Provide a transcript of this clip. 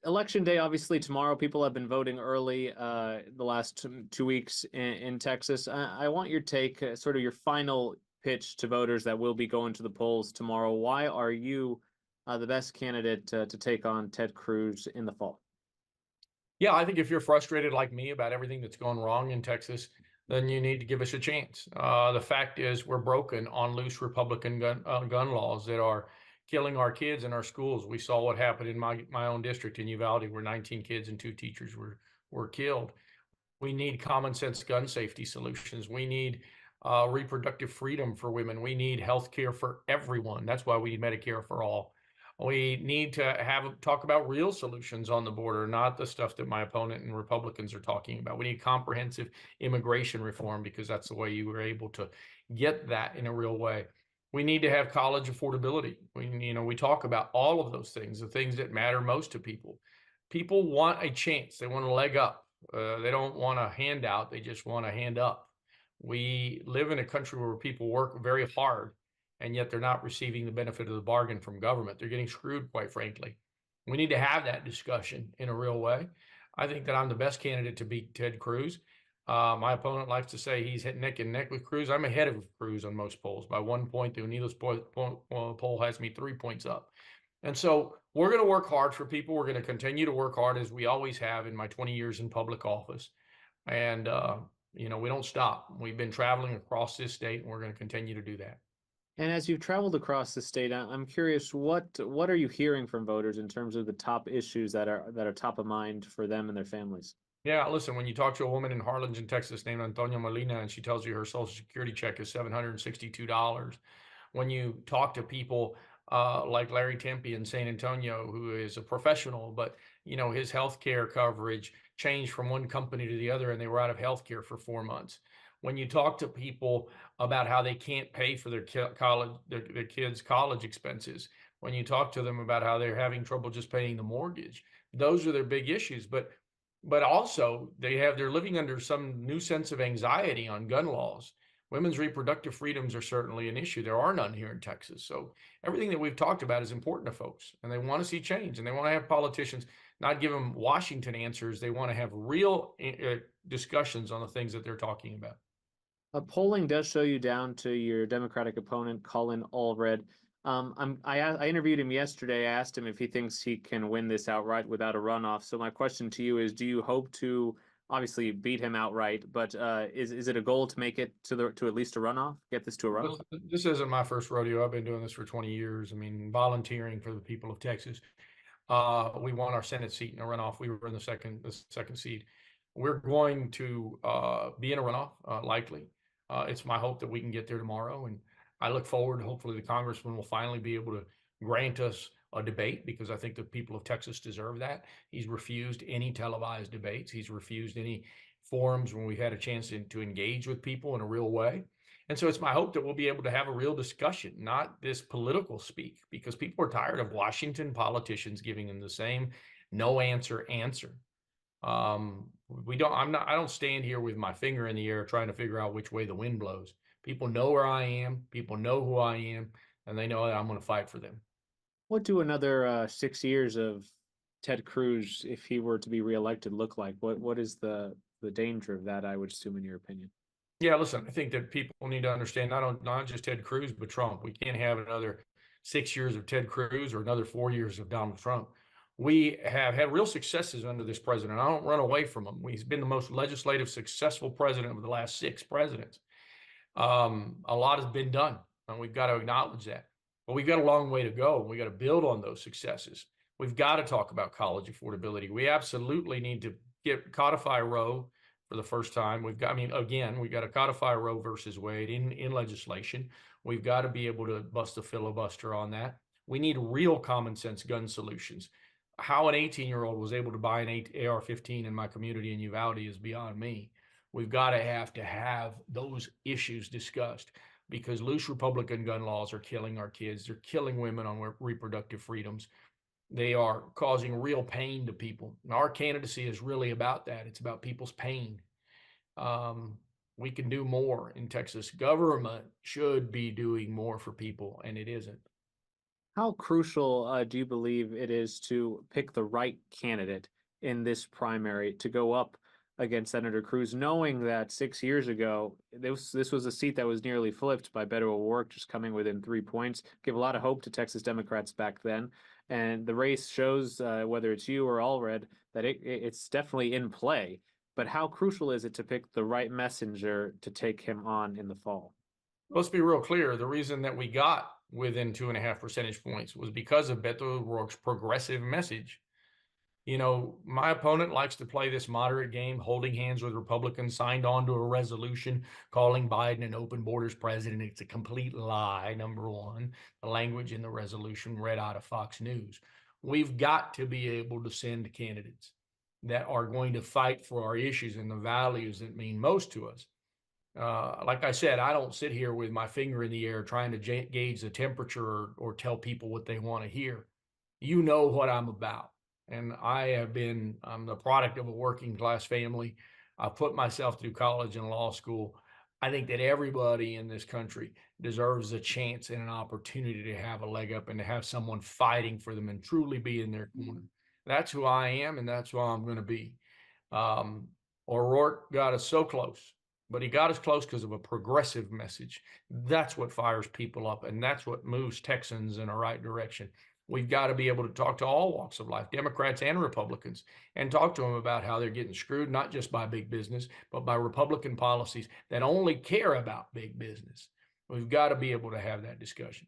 Election day, obviously tomorrow, people have been voting early, the last 2 weeks in Texas. I want your take, sort of your final pitch to voters that will be going to the polls tomorrow. Why are you the best candidate to take on Ted Cruz in the fall? Yeah, I think if you're frustrated like me about everything that's gone wrong in Texas, then you need to give us a chance. The fact is, we're broken on loose Republican gun laws that are killing our kids in our schools. We saw what happened in my own district in Uvalde, where 19 kids and 2 teachers were killed. We need common sense gun safety solutions. We need reproductive freedom for women. We need health care for everyone. That's why we need Medicare for all. We need to talk about real solutions on the border, not the stuff that my opponent and Republicans are talking about. We need comprehensive immigration reform, because that's the way you were able to get that in a real way. We need to have college affordability. We talk about all of those things, the things that matter most to people. People want a chance. They want a leg up. They don't want a handout. They just want a hand up. We live in a country where people work very hard, and yet they're not receiving the benefit of the bargain from government. They're getting screwed, quite frankly. We need to have that discussion in a real way. I think that I'm the best candidate to beat Ted Cruz. My opponent likes to say he's neck and neck with Cruz. I'm ahead of Cruz on most polls by 1 point. The Unidos poll has me 3 points up. And so we're going to work hard for people. We're going to continue to work hard, as we always have in my 20 years in public office. And, we don't stop. We've been traveling across this state, and we're going to continue to do that. And as you've traveled across the state, I'm curious, what are you hearing from voters in terms of the top issues that are top of mind for them and their families? Yeah, listen, when you talk to a woman in Harlingen, Texas named Antonia Molina, and she tells you her Social Security check is $762. When you talk to people like Larry Tempe in San Antonio, who is a professional, but his health care coverage changed from one company to the other, and they were out of health care for 4 months. When you talk to people about how they can't pay for their kids' college expenses, when you talk to them about how they're having trouble just paying the mortgage, those are their big issues. But also they're living under some new sense of anxiety on gun laws. Women's reproductive freedoms are certainly an issue. There are none here in Texas. So everything that we've talked about is important to folks, and they want to see change, and they want to have politicians not give them Washington answers. They want to have real discussions on the things that they're talking about. Polling does show you down to your Democratic opponent, Colin Allred. I interviewed him yesterday. I asked him if he thinks he can win this outright without a runoff. So my question to you is, do you hope to obviously beat him outright, but is it a goal to make it to at least a runoff, get this to a runoff? This isn't my first rodeo. I've been doing this for 20 years. I mean, volunteering for the people of Texas. We won our Senate seat in a runoff. We were in the second seed. We're going to be in a runoff, likely. It's my hope that we can get there tomorrow, and I look forward. Hopefully, the congressman will finally be able to grant us a debate, because I think the people of Texas deserve that. He's refused any televised debates. He's refused any forums when we've had a chance to engage with people in a real way. And so it's my hope that we'll be able to have a real discussion, not this political speak, because people are tired of Washington politicians giving them the same no answer. I don't stand here with my finger in the air trying to figure out which way the wind blows. People know where I am, people know who I am, and they know that I'm going to fight for them. What do another 6 years of Ted Cruz, if he were to be reelected, look like? What is the danger of that, I would assume, in your opinion? Yeah, listen, I think that people need to understand not just Ted Cruz, but Trump. We can't have another 6 years of Ted Cruz or another 4 years of Donald Trump. We have had real successes under this president. I don't run away from him. He's been the most legislative successful president of the last 6 presidents. A lot has been done, and we've got to acknowledge that. But we've got a long way to go, and we got to build on those successes. We've got to talk about college affordability. We absolutely need to codify Roe for the first time. We've got to codify Roe versus Wade in legislation. We've got to be able to bust a filibuster on that. We need real common sense gun solutions. How an 18-year-old was able to buy an AR-15 in my community in Uvalde is beyond me. We've got to have those issues discussed, because loose Republican gun laws are killing our kids. They're killing women on reproductive freedoms. They are causing real pain to people. And our candidacy is really about that. It's about people's pain. We can do more in Texas. Government should be doing more for people, and it isn't. How crucial do you believe it is to pick the right candidate in this primary to go up against Senator Cruz, knowing that 6 years ago this was a seat that was nearly flipped by Beto O'Rourke just coming within 3 points? Give a lot of hope to Texas Democrats back then, and the race shows whether it's you or Allred that it's definitely in play. But how crucial is it to pick the right messenger to take him on in the fall? Let's be real clear. The reason that we got within 2.5 percentage points was because of Beto O'Rourke's progressive message. You know, my opponent likes to play this moderate game, holding hands with Republicans, signed on to a resolution calling Biden an open borders president. It's a complete lie, number one. The language in the resolution read out of Fox News. We've got to be able to send candidates that are going to fight for our issues and the values that mean most to us. Like I said, I don't sit here with my finger in the air trying to gauge the temperature or tell people what they want to hear. You know what I'm about. And I'm the product of a working class family. I put myself through college and law school. I think that everybody in this country deserves a chance and an opportunity to have a leg up and to have someone fighting for them and truly be in their corner. That's who I am, and that's who I'm going to be. Um, O'Rourke got us so close, but he got us close because of a progressive message. That's what fires people up, and that's what moves Texans in the right direction. We've got to be able to talk to all walks of life, Democrats and Republicans, and talk to them about how they're getting screwed, not just by big business, but by Republican policies that only care about big business. We've got to be able to have that discussion.